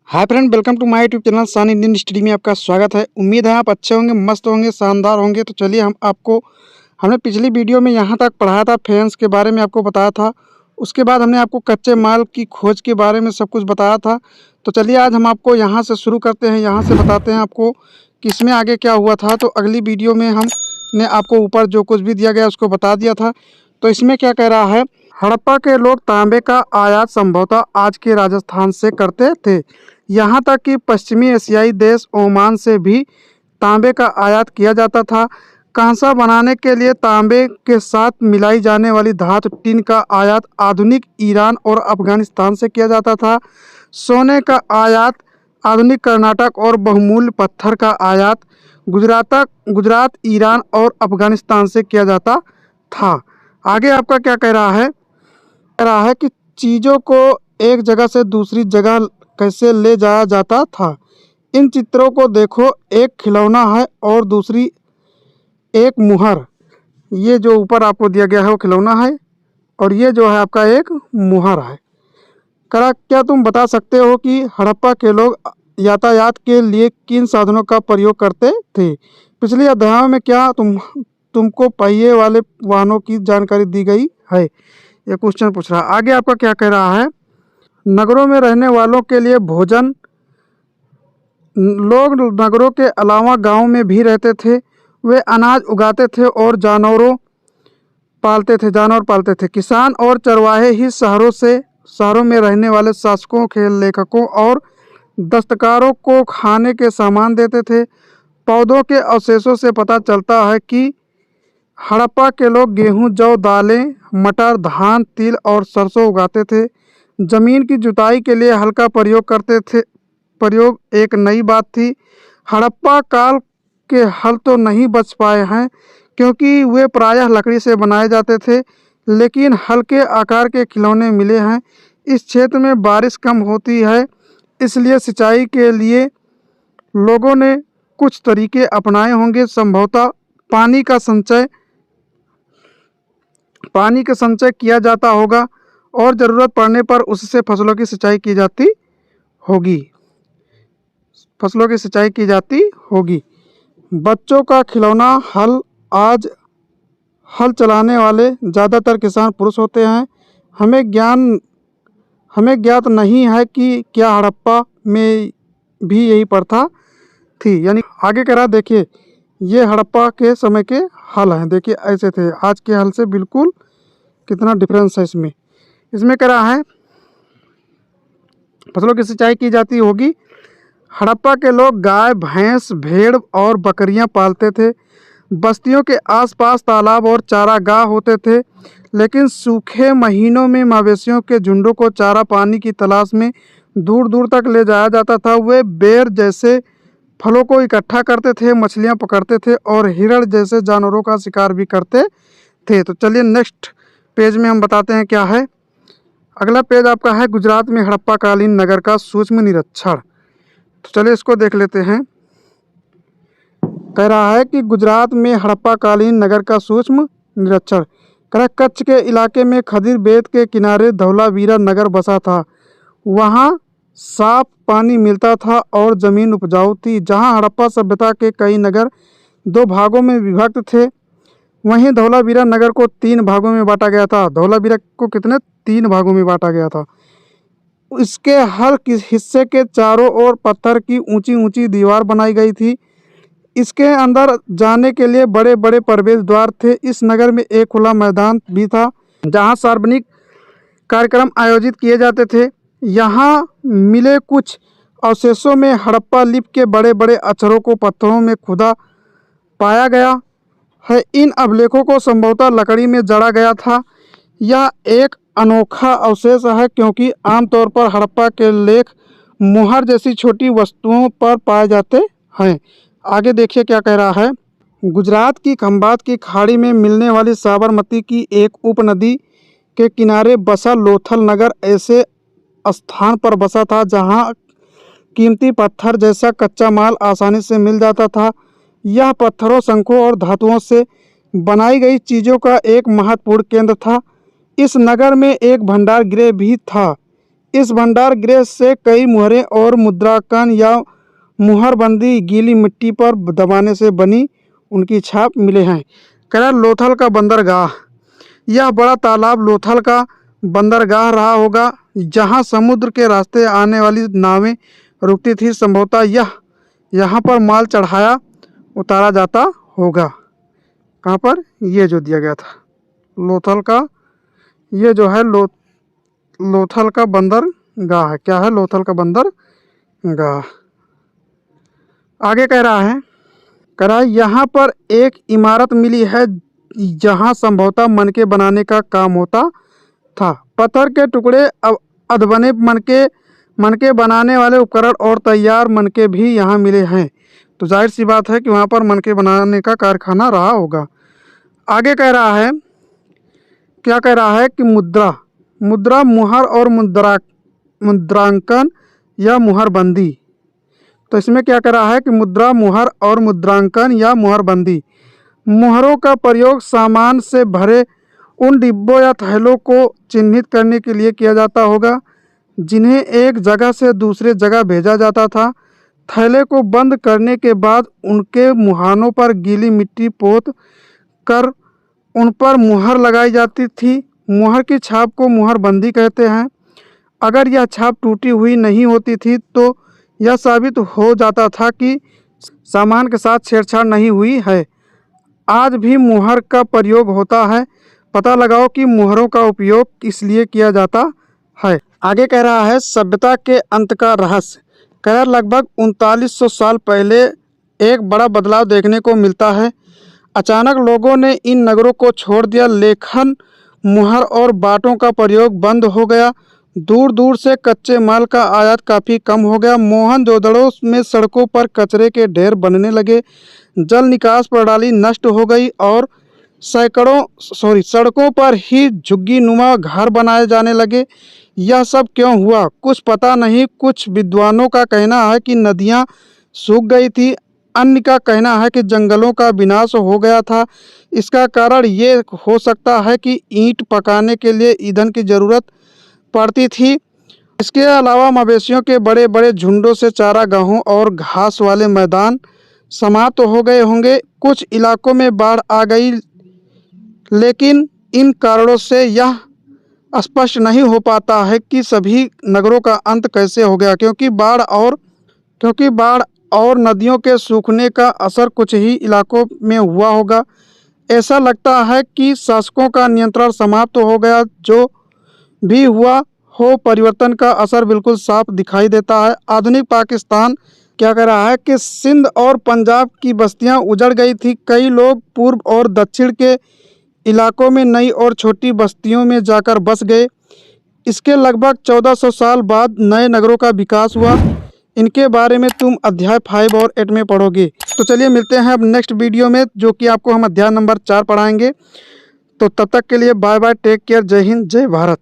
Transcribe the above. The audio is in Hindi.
Hi friend, welcome to my YouTube channel Sun Indian Study में आपका स्वागत है। उम्मीद है आप अच्छे होंगे, मस्त होंगे, शानदार होंगे। तो चलिए हमने पिछली वीडियो में यहाँ तक पढ़ाया था, फैंस के बारे में आपको बताया था। उसके बाद हमने आपको कच्चे माल की खोज के बारे में सब कुछ बताया था। तो चलिए आज हम आपको यहाँ से शुरू करते हैं, यहाँ से बताते हैं आपको कि इसमें आगे क्या हुआ था। तो अगली वीडियो में हमने आपको ऊपर जो कुछ भी दिया गया उसको बता दिया था। तो इसमें क्या कह रहा है, हड़प्पा के लोग तांबे का आयात संभवतः आज के राजस्थान से करते थे। यहाँ तक कि पश्चिमी एशियाई देश ओमान से भी तांबे का आयात किया जाता था। कांसा बनाने के लिए तांबे के साथ मिलाई जाने वाली धातु टिन का आयात आधुनिक ईरान और अफगानिस्तान से किया जाता था। सोने का आयात आधुनिक कर्नाटक और बहुमूल्य पत्थर का आयात गुजरात, ईरान और अफगानिस्तान से किया जाता था। आगे आपका क्या कह रहा है कि चीज़ों को एक जगह से दूसरी जगह कैसे ले जाया जाता था। इन चित्रों को देखो, एक खिलौना है और दूसरी एक मुहर। ये जो ऊपर आपको दिया गया है वो खिलौना है और ये जो है आपका एक मुहर है। क्या तुम बता सकते हो कि हड़प्पा के लोग यातायात के लिए किन साधनों का प्रयोग करते थे। पिछले अध्यायों में क्या तुमको पहिए वाले वाहनों की जानकारी दी गई है। ये क्वेश्चन पूछ रहा है। आगे आपका क्या कह रहा है, नगरों में रहने वालों के लिए भोजन। लोग नगरों के अलावा गांव में भी रहते थे। वे अनाज उगाते थे और जानवर पालते थे। किसान और चरवाहे ही शहरों में रहने वाले शासकों, खेल लेखकों और दस्तकारों को खाने के सामान देते थे। पौधों के अवशेषों से पता चलता है कि हड़प्पा के लोग गेहूं, जौ, दालें, मटर, धान, तिल और सरसों उगाते थे। जमीन की जुताई के लिए हल का प्रयोग करते थे। प्रयोग एक नई बात थी। हड़प्पा काल के हल तो नहीं बच पाए हैं क्योंकि वे प्रायः लकड़ी से बनाए जाते थे, लेकिन हल्के आकार के खिलौने मिले हैं। इस क्षेत्र में बारिश कम होती है, इसलिए सिंचाई के लिए लोगों ने कुछ तरीके अपनाए होंगे। संभवतः पानी का संचय किया जाता होगा और ज़रूरत पड़ने पर उससे फसलों की सिंचाई की जाती होगी। बच्चों का खिलौना हल। आज हल चलाने वाले ज़्यादातर किसान पुरुष होते हैं। हमें ज्ञात नहीं है कि क्या हड़प्पा में भी यही प्रथा थी। यानी आगे कह रहा, देखिए ये हड़प्पा के समय के हल हैं। देखिए ऐसे थे, आज के हल से बिल्कुल कितना डिफरेंस है इसमें कह रहा है फसलों की सिंचाई की जाती होगी। हड़प्पा के लोग गाय, भैंस, भेड़ और बकरियां पालते थे। बस्तियों के आसपास तालाब और चारागाह होते थे, लेकिन सूखे महीनों में मवेशियों के झुंडों को चारा पानी की तलाश में दूर दूर तक ले जाया जाता था। वे बेर जैसे फलों को इकट्ठा करते थे, मछलियां पकड़ते थे और हिरण जैसे जानवरों का शिकार भी करते थे। तो चलिए नेक्स्ट पेज में हम बताते हैं क्या है। अगला पेज आपका है गुजरात में हड़प्पा कालीन नगर का सूक्ष्म निरीक्षण। तो चलिए इसको देख लेते हैं। कह रहा है कि गुजरात में हड़प्पा कालीन नगर का सूक्ष्म निरीक्षण। कच्छ के इलाके में खदीर बेट के किनारे धौलावीरा नगर बसा था। वहाँ साफ पानी मिलता था और ज़मीन उपजाऊ थी। जहाँ हड़प्पा सभ्यता के कई नगर दो भागों में विभक्त थे, वहीं धौलावीरा नगर को 3 भागों में बांटा गया था। धौलावीरा को कितने 3 भागों में बांटा गया था। इसके हर हिस्से के चारों ओर पत्थर की ऊंची ऊंची दीवार बनाई गई थी। इसके अंदर जाने के लिए बड़े बड़े प्रवेश द्वार थे। इस नगर में एक खुला मैदान भी था जहां सार्वजनिक कार्यक्रम आयोजित किए जाते थे। यहाँ मिले कुछ अवशेषों में हड़प्पा लिपि के बड़े बड़े अक्षरों को पत्थरों में खुदा पाया गया है। इन अभिलेखों को संभवतः लकड़ी में जड़ा गया था। यह एक अनोखा अवशेष है क्योंकि आमतौर पर हड़प्पा के लेख मुहर जैसी छोटी वस्तुओं पर पाए जाते हैं। आगे देखिए क्या कह रहा है। गुजरात की खंभात की खाड़ी में मिलने वाली साबरमती की एक उपनदी के किनारे बसा लोथल नगर ऐसे स्थान पर बसा था जहां कीमती पत्थर जैसा कच्चा माल आसानी से मिल जाता था। यह पत्थरों, शंखों और धातुओं से बनाई गई चीज़ों का एक महत्वपूर्ण केंद्र था। इस नगर में एक भंडार गृह भी था। इस भंडार गृह से कई मुहरें और मुद्रांकन या मुहरबंदी गीली मिट्टी पर दबाने से बनी उनकी छाप मिले हैं। कह रहा लोथल का बंदरगाह, यह बड़ा तालाब लोथल का बंदरगाह रहा होगा, जहां समुद्र के रास्ते आने वाली नावें रुकती थी। संभवतः यहाँ पर माल चढ़ाया उतारा जाता होगा। कहाँ पर? ये जो दिया गया था लोथल का, ये जो है लोथल का बंदरगाह है। क्या है? लोथल का बंदरगाह। आगे कह रहा है यहाँ पर एक इमारत मिली है जहाँ संभवतः मनके बनाने का काम होता था। पत्थर के टुकड़े, अब अधबने मनके बनाने वाले उपकरण और तैयार मनके भी यहाँ मिले हैं। तो जाहिर सी बात है कि वहाँ पर मनके बनाने का कारखाना रहा होगा। आगे कह रहा है, क्या कह रहा है कि मुद्रा मुहर और मुद्रांकन या मुहरबंदी। तो इसमें क्या कह रहा है कि मुद्रा, मुहर और मुद्रांकन या मुहरबंदी। मुहरों का प्रयोग सामान से भरे उन डिब्बों या थैलों को चिन्हित करने के लिए किया जाता होगा जिन्हें एक जगह से दूसरे जगह भेजा जाता था। थैले को बंद करने के बाद उनके मुहानों पर गीली मिट्टी पोत कर उन पर मुहर लगाई जाती थी। मुहर की छाप को मुहरबंदी कहते हैं। अगर यह छाप टूटी हुई नहीं होती थी तो यह साबित हो जाता था कि सामान के साथ छेड़छाड़ नहीं हुई है। आज भी मुहर का प्रयोग होता है। पता लगाओ कि मुहरों का उपयोग किस लिए किया जाता है। आगे कह रहा है सभ्यता के अंत का रहस्य। कह रहा लगभग 3900 साल पहले एक बड़ा बदलाव देखने को मिलता है। अचानक लोगों ने इन नगरों को छोड़ दिया। लेखन, मुहर और बाटों का प्रयोग बंद हो गया। दूर दूर से कच्चे माल का आयात काफ़ी कम हो गया। मोहनजोदड़ो में सड़कों पर कचरे के ढेर बनने लगे। जल निकास प्रणाली नष्ट हो गई और सड़कों पर ही झुग्गी नुमा घर बनाए जाने लगे। यह सब क्यों हुआ कुछ पता नहीं। कुछ विद्वानों का कहना है कि नदियाँ सूख गई थी। अन्य का कहना है कि जंगलों का विनाश हो गया था। इसका कारण ये हो सकता है कि ईंट पकाने के लिए ईंधन की ज़रूरत पड़ती थी। इसके अलावा मवेशियों के बड़े बड़े झुंडों से चारागाहों और घास वाले मैदान समाप्त हो गए होंगे। कुछ इलाकों में बाढ़ आ गई, लेकिन इन कारणों से यह स्पष्ट नहीं हो पाता है कि सभी नगरों का अंत कैसे हो गया, क्योंकि बाढ़ और नदियों के सूखने का असर कुछ ही इलाकों में हुआ होगा। ऐसा लगता है कि शासकों का नियंत्रण समाप्त हो गया। जो भी हुआ हो, परिवर्तन का असर बिल्कुल साफ दिखाई देता है। आधुनिक पाकिस्तान क्या कह रहा है कि सिंध और पंजाब की बस्तियां उजड़ गई थी। कई लोग पूर्व और दक्षिण के इलाकों में नई और छोटी बस्तियों में जाकर बस गए। इसके लगभग 1400 साल बाद नए नगरों का विकास हुआ। इनके बारे में तुम अध्याय 5 और 8 में पढ़ोगे। तो चलिए मिलते हैं अब नेक्स्ट वीडियो में, जो कि आपको हम अध्याय नंबर 4 पढ़ाएंगे। तो तब तक के लिए बाय बाय, टेक केयर, जय हिंद, जय भारत।